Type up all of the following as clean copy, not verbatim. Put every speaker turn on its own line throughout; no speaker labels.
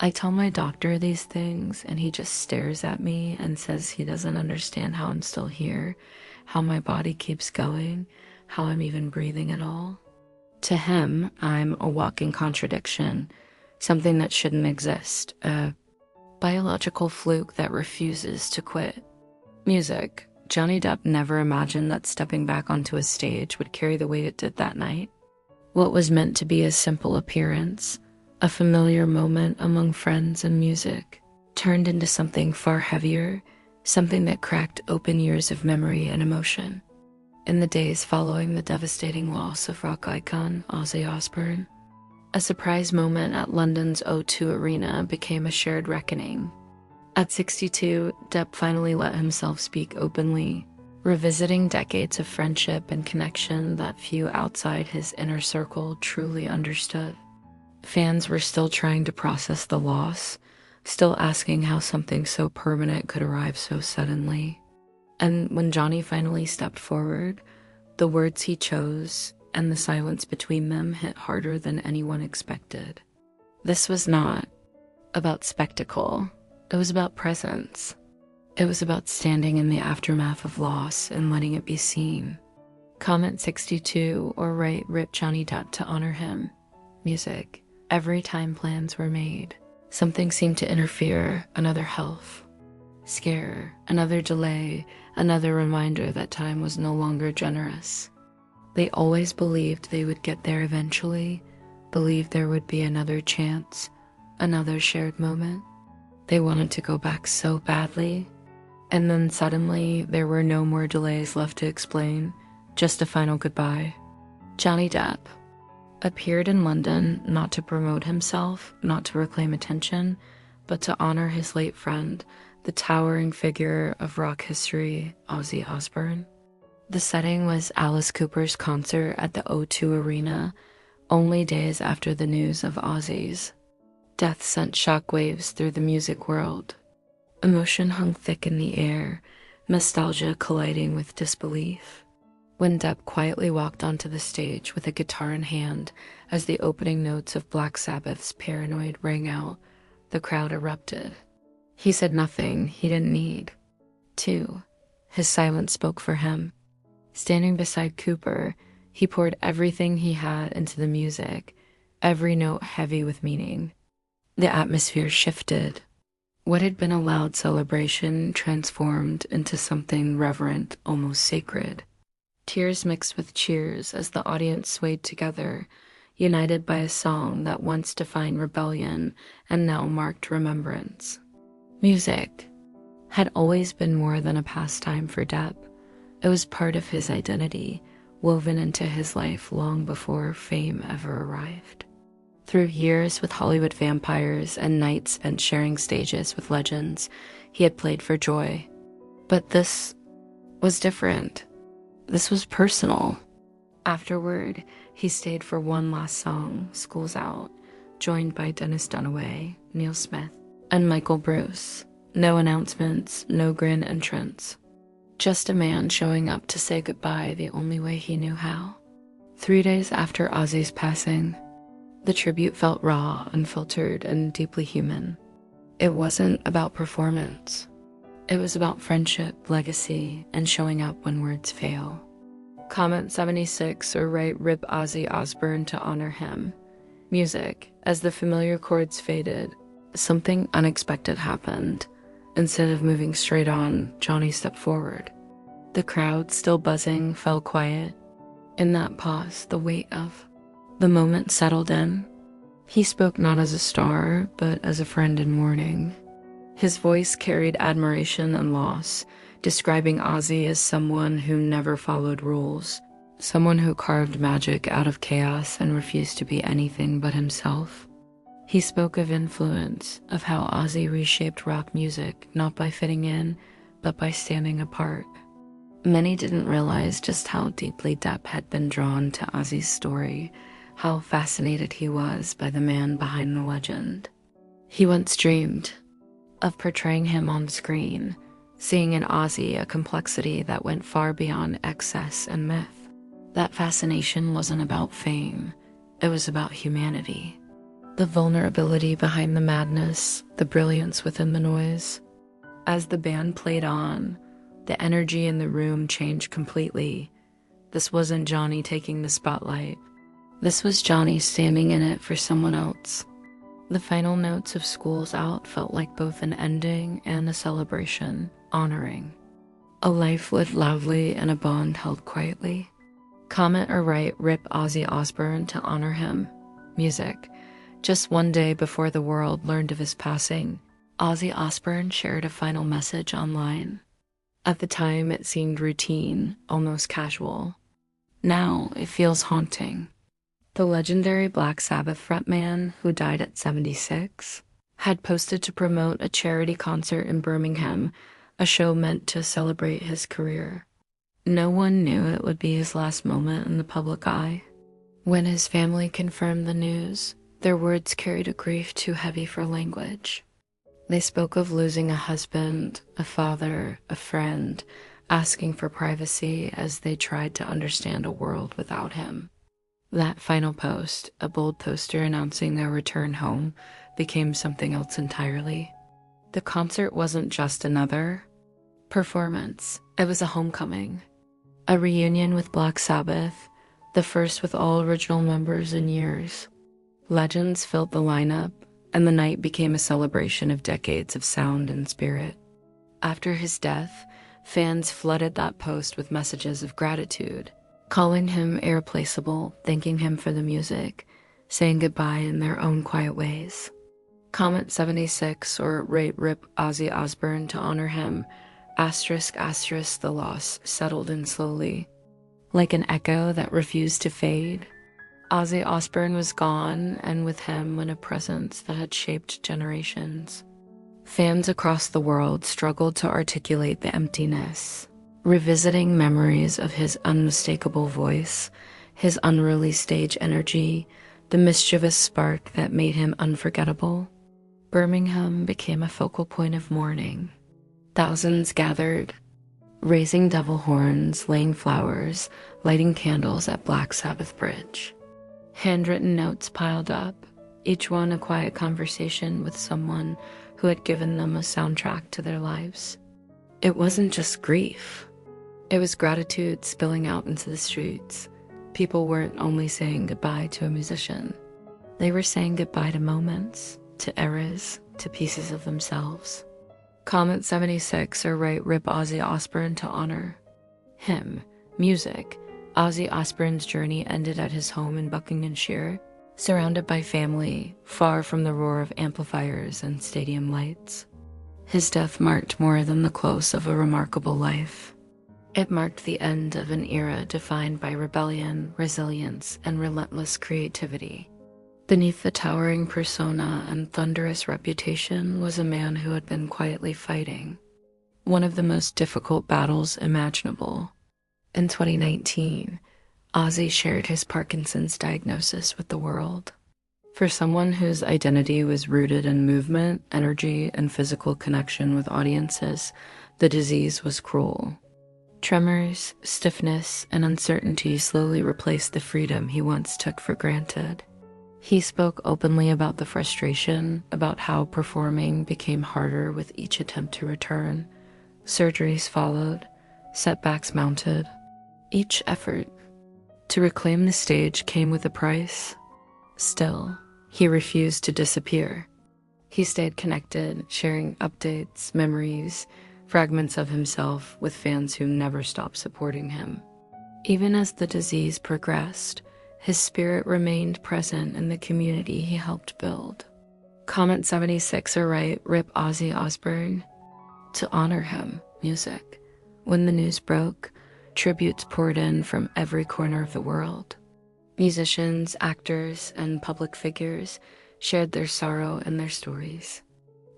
I tell my doctor these things and he just stares at me and says he doesn't understand how I'm still here, how my body keeps going, how I'm even breathing at all. To him, I'm a walking contradiction, something that shouldn't exist, a biological fluke that refuses to quit. Music. Johnny Depp never imagined that stepping back onto a stage would carry the weight it did that night. What was meant to be a simple appearance, a familiar moment among friends and music, turned into something far heavier, something that cracked open years of memory and emotion. In the days following the devastating loss of rock icon Ozzy Osbourne, a surprise moment at London's O2 Arena became a shared reckoning. At 62, Depp finally let himself speak openly, revisiting decades of friendship and connection that few outside his inner circle truly understood. Fans were still trying to process the loss, still asking how something so permanent could arrive so suddenly. And when Johnny finally stepped forward, the words he chose and the silence between them hit harder than anyone expected. This was not about spectacle. It was about presence. It was about standing in the aftermath of loss and letting it be seen. Comment 62 or write "Rip Johnny Depp" to honor him. Music. Every time plans were made, something seemed to interfere, another health scare, another delay, another reminder that time was no longer generous. They always believed they would get there eventually, believed there would be another chance, another shared moment. They wanted to go back so badly, and then suddenly there were no more delays left to explain, just a final goodbye. Johnny Depp appeared in London not to promote himself, not to reclaim attention, but to honor his late friend, the towering figure of rock history, Ozzy Osbourne. The setting was Alice Cooper's concert at the O2 Arena, only days after the news of Ozzy's death sent shockwaves through the music world. Emotion hung thick in the air, nostalgia colliding with disbelief. When Depp quietly walked onto the stage with a guitar in hand as the opening notes of Black Sabbath's Paranoid rang out, the crowd erupted. He said nothing he didn't need to. His silence spoke for him. Standing beside Cooper, he poured everything he had into the music, every note heavy with meaning. The atmosphere shifted. What had been a loud celebration transformed into something reverent, almost sacred. Tears mixed with cheers as the audience swayed together, united by a song that once defined rebellion and now marked remembrance. Music had always been more than a pastime for Depp. It was part of his identity, woven into his life long before fame ever arrived. Through years with Hollywood vampires and nights spent sharing stages with legends, he had played for joy. But this was different. This was personal. Afterward, he stayed for one last song, School's Out, joined by Dennis Dunaway, Neil Smith, and Michael Bruce. No announcements, no grand entrance. Just a man showing up to say goodbye the only way he knew how. 3 days after Ozzy's passing, the tribute felt raw, unfiltered, and deeply human. It wasn't about performance. It was about friendship, legacy, and showing up when words fail. Comment 76 or write "Rip Ozzy Osbourne" to honor him. Music. As the familiar chords faded, something unexpected happened. Instead of moving straight on, Johnny stepped forward. The crowd, still buzzing, fell quiet. In that pause, the weight of the moment settled in. He spoke not as a star, but as a friend in mourning. His voice carried admiration and loss, describing Ozzy as someone who never followed rules, someone who carved magic out of chaos and refused to be anything but himself. He spoke of influence, of how Ozzy reshaped rock music, not by fitting in, but by standing apart. Many didn't realize just how deeply Depp had been drawn to Ozzy's story, how fascinated he was by the man behind the legend. He once dreamed of portraying him on screen, seeing in Ozzy a complexity that went far beyond excess and myth. That fascination wasn't about fame, it was about humanity. The vulnerability behind the madness, the brilliance within the noise. As the band played on, the energy in the room changed completely. This wasn't Johnny taking the spotlight. This was Johnny standing in it for someone else. The final notes of School's Out felt like both an ending and a celebration, honoring a life lived loudly and a bond held quietly. Comment or write Rip Ozzy Osbourne to honor him. Music. Just one day before the world learned of his passing, Ozzy Osbourne shared a final message online. At the time, it seemed routine, almost casual. Now, it feels haunting. The legendary Black Sabbath frontman, who died at 76, had posted to promote a charity concert in Birmingham, a show meant to celebrate his career. No one knew it would be his last moment in the public eye. When his family confirmed the news, their words carried a grief too heavy for language. They spoke of losing a husband, a father, a friend, asking for privacy as they tried to understand a world without him. That final post, a bold poster announcing their return home, became something else entirely. The concert wasn't just another performance. It was a homecoming. A reunion with Black Sabbath, the first with all original members in years. Legends filled the lineup, and the night became a celebration of decades of sound and spirit. After his death, fans flooded that post with messages of gratitude, calling him irreplaceable, thanking him for the music, saying goodbye in their own quiet ways. Comment 76 or rate Rip Ozzy Osbourne to honor him. Asterisk, asterisk, the loss settled in slowly. Like an echo that refused to fade, Ozzy Osbourne was gone, and with him went a presence that had shaped generations. Fans across the world struggled to articulate the emptiness, revisiting memories of his unmistakable voice, his unruly stage energy, the mischievous spark that made him unforgettable. Birmingham became a focal point of mourning. Thousands gathered, raising devil horns, laying flowers, lighting candles at Black Sabbath Bridge. Handwritten notes piled up, each one a quiet conversation with someone who had given them a soundtrack to their lives. It wasn't just grief. It was gratitude spilling out into the streets. People weren't only saying goodbye to a musician. They were saying goodbye to moments, to eras, to pieces of themselves. Comment 76 or write Rip Ozzy Osbourne to honor him. Music. Ozzy Osbourne's journey ended at his home in Buckinghamshire, surrounded by family, far from the roar of amplifiers and stadium lights. His death marked more than the close of a remarkable life. It marked the end of an era defined by rebellion, resilience, and relentless creativity. Beneath the towering persona and thunderous reputation was a man who had been quietly fighting one of the most difficult battles imaginable. In 2019, Ozzy shared his Parkinson's diagnosis with the world. For someone whose identity was rooted in movement, energy, and physical connection with audiences, the disease was cruel. Tremors, stiffness, and uncertainty slowly replaced the freedom he once took for granted. He spoke openly about the frustration, about how performing became harder with each attempt to return. Surgeries followed, setbacks mounted. Each effort to reclaim the stage came with a price. Still, he refused to disappear. He stayed connected, sharing updates, memories, fragments of himself with fans who never stopped supporting him. Even as the disease progressed, his spirit remained present in the community he helped build. Comment 76 or write Rip Ozzy Osbourne to honor him. Music. When the news broke, tributes poured in from every corner of the world. Musicians, actors, and public figures shared their sorrow and their stories.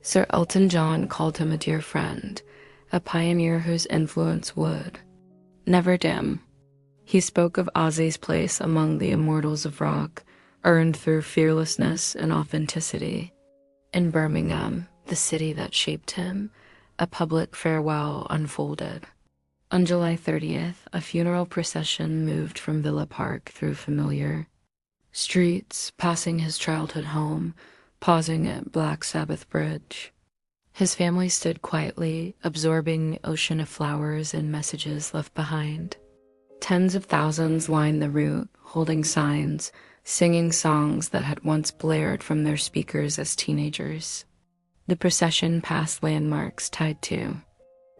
Sir Elton John called him a dear friend, a pioneer whose influence would never dim. He spoke of Ozzy's place among the immortals of rock, earned through fearlessness and authenticity. In Birmingham, the city that shaped him, a public farewell unfolded. On July 30th, a funeral procession moved from Villa Park through familiar Streets, passing his childhood home, pausing at Black Sabbath Bridge. His family stood quietly, absorbing the ocean of flowers and messages left behind. Tens of thousands lined the route, holding signs, singing songs that had once blared from their speakers as teenagers. The procession passed landmarks tied to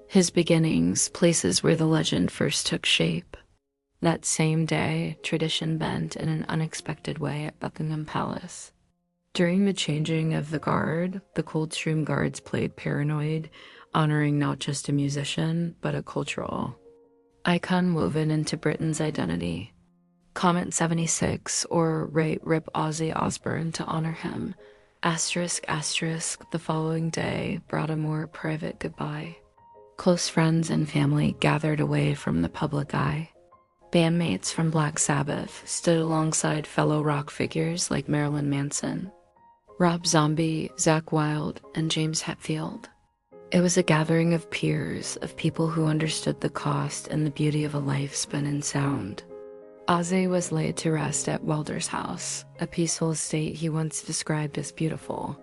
his beginnings, places where the legend first took shape. That same day, tradition bent in an unexpected way at Buckingham Palace. During the changing of the guard, the Coldstream Guards played Paranoid, honoring not just a musician, but a cultural icon woven into Britain's identity. Comment 76, or Rip Ozzy Osbourne to honor him. Asterisk, the following day brought a more private goodbye. Close friends and family gathered away from the public eye. Bandmates from Black Sabbath stood alongside fellow rock figures like Marilyn Manson, Rob Zombie, Zakk Wylde, and James Hetfield. It was a gathering of peers, of people who understood the cost and the beauty of a life spent in sound. Ozzy was laid to rest at Welder's house, a peaceful estate he once described as beautiful.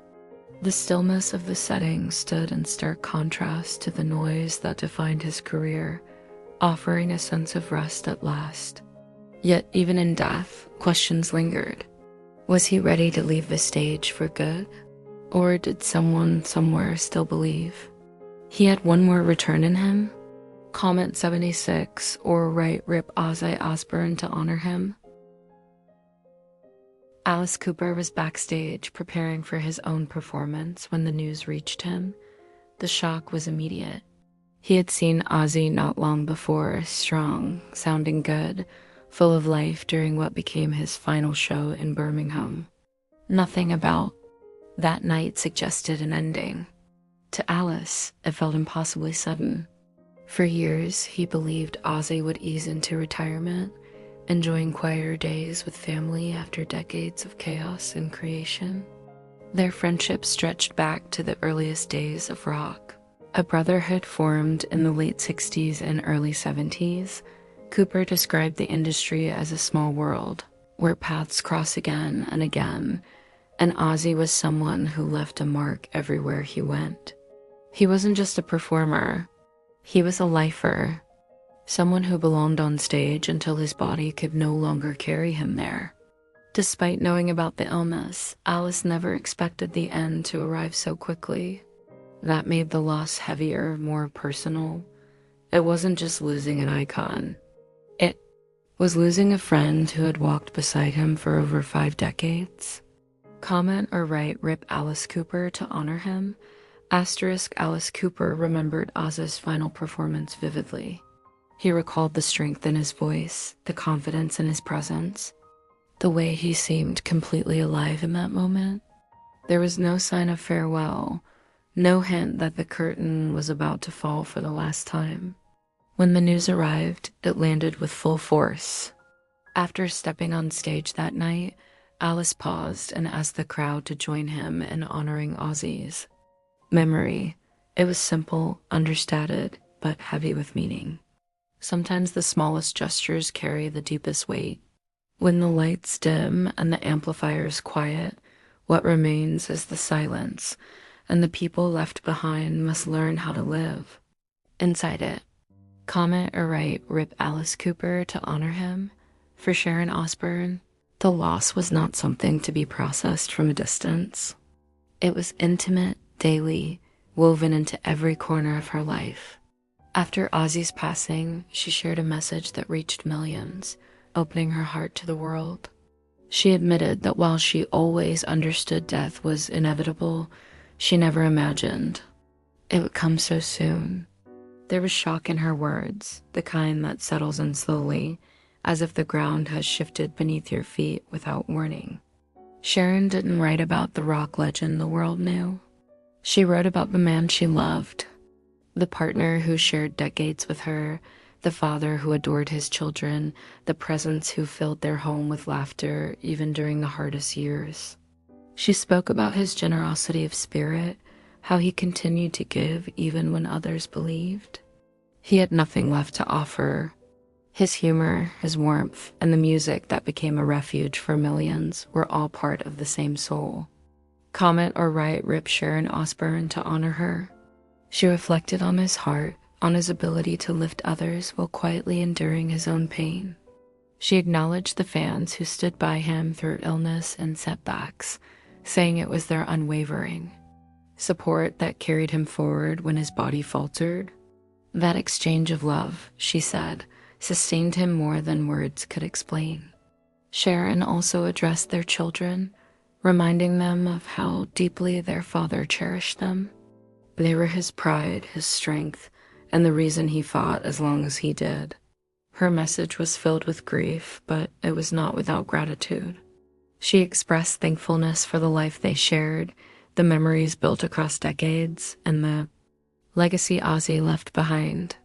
The stillness of the setting stood in stark contrast to the noise that defined his career, offering a sense of rest at last. Yet even in death, questions lingered. Was he ready to leave the stage for good? Or did someone somewhere still believe he had one more return in him? Comment 76, or Rip Ozzy Osbourne to honor him. Alice Cooper was backstage preparing for his own performance when the news reached him. The shock was immediate. He had seen Ozzy not long before, strong, sounding good, full of life during what became his final show in Birmingham. Nothing about that night suggested an ending. To Alice, it felt impossibly sudden. For years, he believed Ozzy would ease into retirement, enjoying quieter days with family after decades of chaos and creation. Their friendship stretched back to the earliest days of rock. A brotherhood formed in the late 60s and early 70s. Cooper described the industry as a small world, where paths cross again and again, and Ozzy was someone who left a mark everywhere he went. He wasn't just a performer, he was a lifer, someone who belonged on stage until his body could no longer carry him there. Despite knowing about the illness, Alice never expected the end to arrive so quickly. That made the loss heavier, more personal. It wasn't just losing an icon. It was losing a friend who had walked beside him for over 5 decades. Comment or Rip Alice Cooper to honor him. Asterisk, Alice Cooper remembered Ozzy's final performance vividly. He recalled the strength in his voice, the confidence in his presence, the way he seemed completely alive in that moment. There was no sign of farewell, no hint that the curtain was about to fall for the last time. When the news arrived, it landed with full force. After stepping on stage that night, Alice paused and asked the crowd to join him in honoring Ozzy's memory. It was simple, understated, but heavy with meaning. Sometimes the smallest gestures carry the deepest weight. When the lights dim and the amplifiers quiet, what remains is the silence, and the people left behind must learn how to live inside it. Comment or Rip Alice Cooper to honor him. For Sharon Osbourne, the loss was not something to be processed from a distance. It was intimate, daily, woven into every corner of her life. After Ozzy's passing, she shared a message that reached millions, opening her heart to the world. She admitted that while she always understood death was inevitable, she never imagined it would come so soon. There was shock in her words, the kind that settles in slowly, as if the ground has shifted beneath your feet without warning. Sharon didn't write about the rock legend the world knew. She wrote about the man she loved, the partner who shared decades with her, the father who adored his children, the presence who filled their home with laughter even during the hardest years. She spoke about his generosity of spirit, how he continued to give even when others believed he had nothing left to offer. His humor, his warmth, and the music that became a refuge for millions were all part of the same soul. Comment or write Rip Sharon Osbourne to honor her. She reflected on his heart, on his ability to lift others while quietly enduring his own pain. She acknowledged the fans who stood by him through illness and setbacks, saying it was their unwavering support that carried him forward when his body faltered. That exchange of love, she said, sustained him more than words could explain. Sharon also addressed their children, reminding them of how deeply their father cherished them. They were his pride, his strength, and the reason he fought as long as he did. Her message was filled with grief, but it was not without gratitude. She expressed thankfulness for the life they shared, the memories built across decades, and the legacy Ozzy left behind.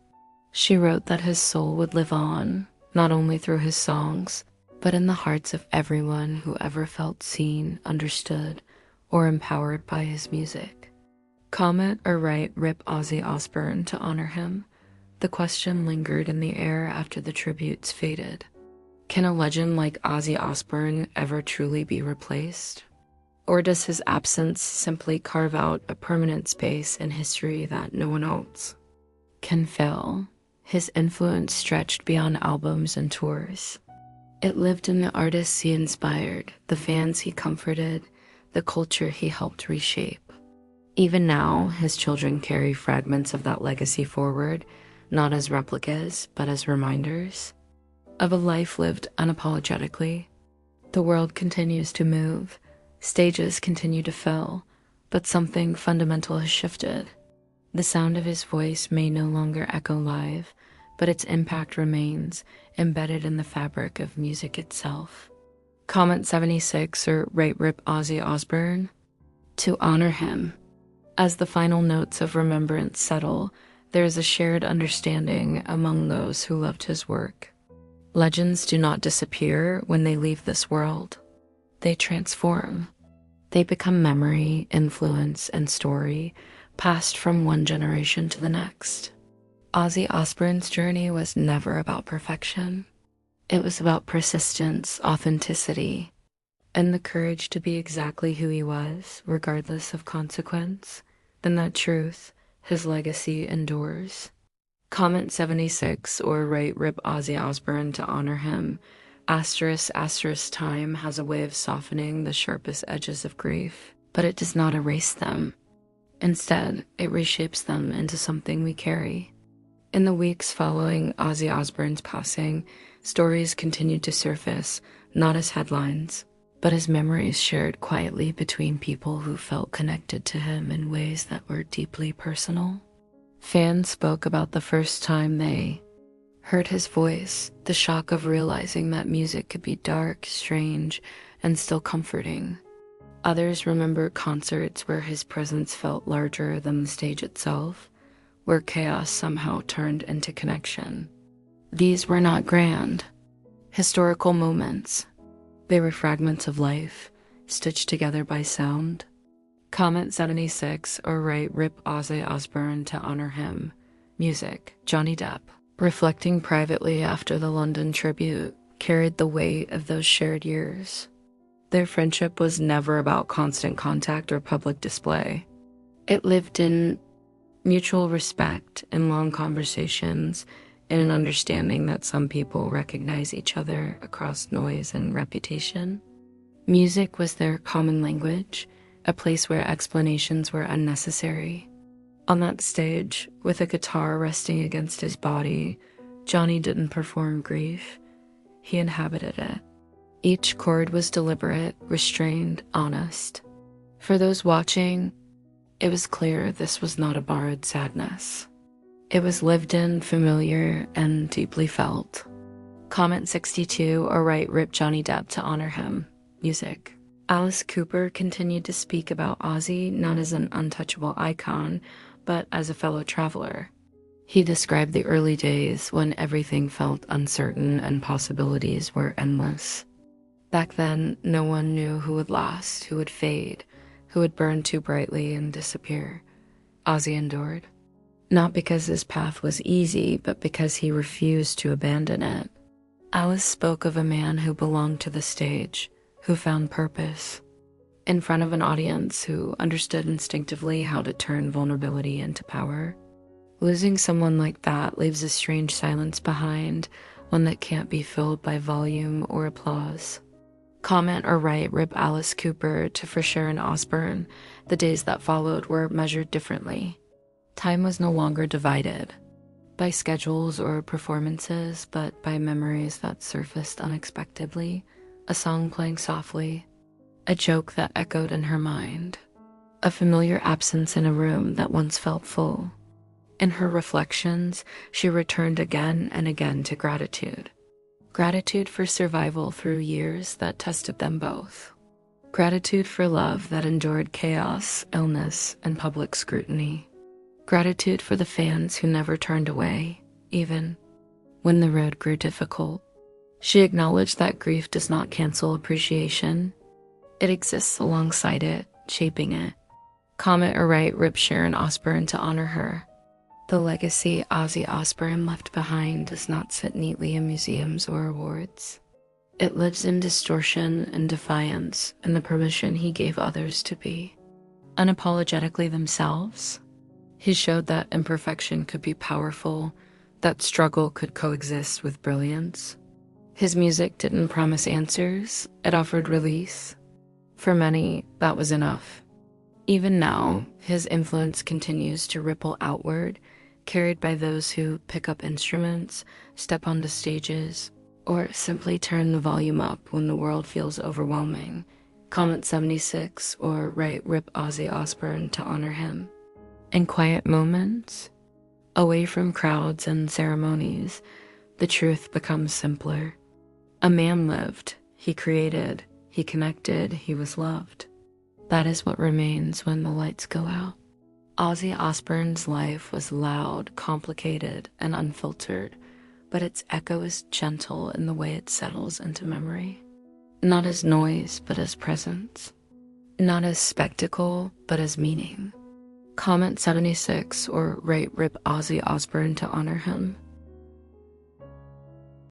She wrote that his soul would live on, not only through his songs, but in the hearts of everyone who ever felt seen, understood, or empowered by his music. Comment or write Rip Ozzy Osbourne to honor him. The question lingered in the air after the tributes faded. Can a legend like Ozzy Osbourne ever truly be replaced? Or does his absence simply carve out a permanent space in history that no one else can fill? His influence stretched beyond albums and tours. It lived in the artists he inspired, the fans he comforted, the culture he helped reshape. Even now, his children carry fragments of that legacy forward, not as replicas, but as reminders of a life lived unapologetically. The world continues to move, stages continue to fill, but something fundamental has shifted. The sound of his voice may no longer echo live, but its impact remains embedded in the fabric of music itself. Comment 76 or write Rip Ozzy Osbourne to honor him. As the final notes of remembrance settle, there is a shared understanding among those who loved his work. Legends do not disappear when they leave this world. They transform. They become memory, influence, and story, passed from one generation to the next. Ozzy Osbourne's journey was never about perfection. It was about persistence, authenticity, and the courage to be exactly who he was, regardless of consequence. Then that truth, his legacy, endures. Comment 76 or write Rip Ozzy Osbourne to honor him. Asterisk time has a way of softening the sharpest edges of grief, but it does not erase them. Instead, it reshapes them into something we carry. In the weeks following Ozzy Osbourne's passing, stories continued to surface, not as headlines, but as memories shared quietly between people who felt connected to him in ways that were deeply personal. Fans spoke about the first time they heard his voice, the shock of realizing that music could be dark, strange, and still comforting. Others remember concerts where his presence felt larger than the stage itself, where chaos somehow turned into connection. These were not grand, historical moments. They were fragments of life, stitched together by sound. Comment 76 or write Rip Ozzy Osbourne to honor him. Music, Johnny Depp. Reflecting privately after the London tribute carried the weight of those shared years. Their friendship was never about constant contact or public display. It lived in mutual respect and long conversations, and an understanding that some people recognize each other across noise and reputation. Music was their common language, a place where explanations were unnecessary. On that stage, with a guitar resting against his body, Johnny didn't perform grief. He inhabited it. Each chord was deliberate, restrained, honest. For those watching, it was clear this was not a borrowed sadness. It was lived in, familiar, and deeply felt. Comment 62 or write Rip Johnny Depp to honor him. Music. Alice Cooper continued to speak about Ozzy not as an untouchable icon, but as a fellow traveler. He described the early days when everything felt uncertain and possibilities were endless. Back then, no one knew who would last, who would fade, who would burn too brightly and disappear. Ozzy endured. Not because his path was easy, but because he refused to abandon it. Alice spoke of a man who belonged to the stage, who found purpose, in front of an audience who understood instinctively how to turn vulnerability into power. Losing someone like that leaves a strange silence behind, one that can't be filled by volume or applause. Comment or write rip Alice Cooper to for Sharon Osbourne, the days that followed were measured differently. Time was no longer divided by schedules or performances, but by memories that surfaced unexpectedly, a song playing softly, a joke that echoed in her mind, a familiar absence in a room that once felt full. In her reflections, she returned again and again to gratitude. Gratitude for survival through years that tested them both. Gratitude for love that endured chaos, illness, and public scrutiny. Gratitude for the fans who never turned away, even when the road grew difficult. She acknowledged that grief does not cancel appreciation. It exists alongside it, shaping it. Comment or write rip Sharon Osbourne to honor her. The legacy Ozzy Osbourne left behind does not sit neatly in museums or awards. It lives in distortion and defiance and the permission he gave others to be unapologetically themselves. He showed that imperfection could be powerful, that struggle could coexist with brilliance. His music didn't promise answers, it offered release. For many, that was enough. Even now, his influence continues to ripple outward, carried by those who pick up instruments, step onto stages, or simply turn the volume up when the world feels overwhelming. Comment 76 or write rip Ozzy Osbourne to honor him. In quiet moments, away from crowds and ceremonies, the truth becomes simpler. A man lived, he created, he connected, he was loved. That is what remains when the lights go out. Ozzy Osbourne's life was loud, complicated, and unfiltered, but its echo is gentle in the way it settles into memory. Not as noise, but as presence. Not as spectacle, but as meaning. Comment 76 or write rip Ozzy Osbourne to honor him.